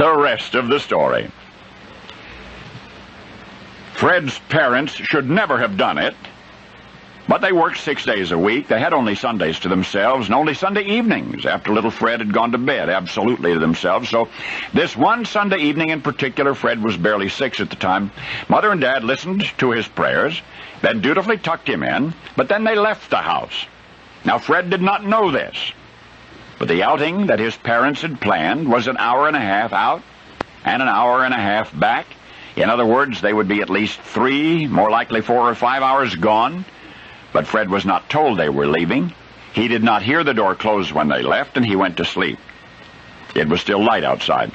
The rest of the story. Fred's parents should never have done it, but they worked 6 days a week. They had only Sundays to themselves and only Sunday evenings after little Fred had gone to bed, absolutely to themselves. So this one Sunday evening in particular, Fred was barely 6 at the time. Mother and Dad listened to his prayers, then dutifully tucked him in, but then they left the house. Now, Fred did not know this, but the outing that his parents had planned was an hour and a half out and an hour and a half back. In other words, they would be at least 3, more likely 4 or 5 hours gone. But Fred was not told they were leaving. He did not hear the door close when they left, and he went to sleep. It was still light outside.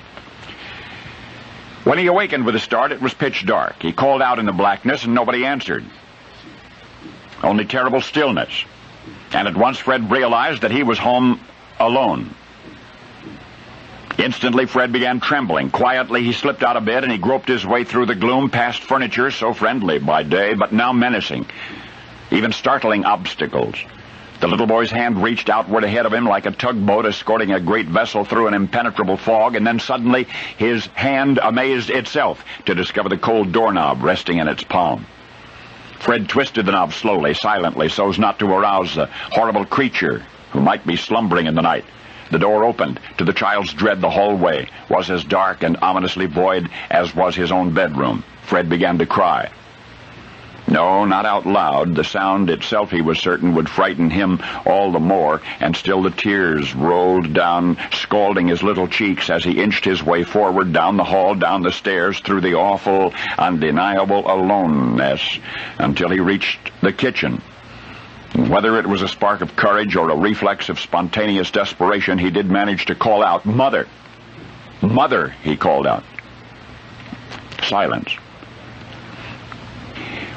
When he awakened with a start, it was pitch dark. He called out in the blackness, and nobody answered. Only terrible stillness. And at once Fred realized that he was home alone. Instantly, Fred began trembling. Quietly, he slipped out of bed, and he groped his way through the gloom, past furniture so friendly by day, but now menacing. Even startling obstacles. The little boy's hand reached outward ahead of him like a tugboat escorting a great vessel through an impenetrable fog, and then suddenly his hand amazed itself to discover the cold doorknob resting in its palm. Fred twisted the knob slowly, silently, so as not to arouse the horrible creature who might be slumbering in the night. The door opened. To the child's dread, the hallway was as dark and ominously void as was his own bedroom. Fred began to cry. No, not out loud. The sound itself, he was certain, would frighten him all the more, and still the tears rolled down, scalding his little cheeks as he inched his way forward down the hall, down the stairs, through the awful, undeniable aloneness, until he reached the kitchen. Whether it was a spark of courage or a reflex of spontaneous desperation, he did manage to call out, "Mother! Mother!" he called out. Silence.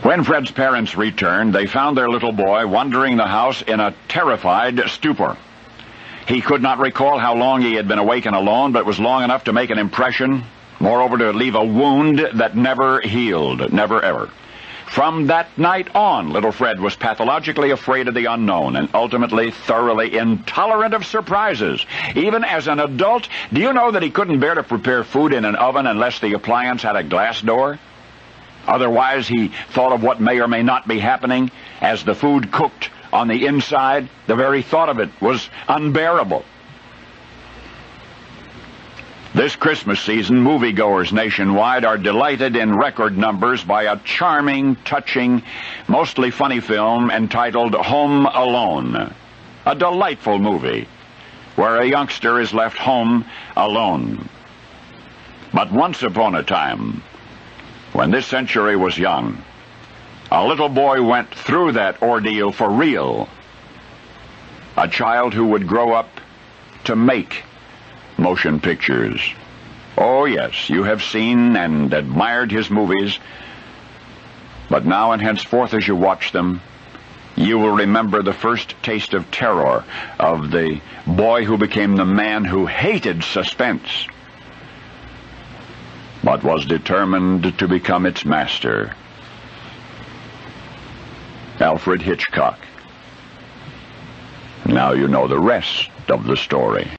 When Fred's parents returned, they found their little boy wandering the house in a terrified stupor. He could not recall how long he had been awake and alone, but it was long enough to make an impression, moreover to leave a wound that never healed, never ever. From that night on, little Fred was pathologically afraid of the unknown and ultimately thoroughly intolerant of surprises. Even as an adult, do you know that he couldn't bear to prepare food in an oven unless the appliance had a glass door? Otherwise, he thought of what may or may not be happening as the food cooked on the inside. The very thought of it was unbearable. This Christmas season, moviegoers nationwide are delighted in record numbers by a charming, touching, mostly funny film entitled Home Alone. A delightful movie where a youngster is left home alone. But once upon a time, when this century was young, a little boy went through that ordeal for real. A child who would grow up to make motion pictures. Oh yes, you have seen and admired his movies, but now and henceforth as you watch them, you will remember the first taste of terror of the boy who became the man who hated suspense, but was determined to become its master. Alfred Hitchcock. Now you know the rest of the story.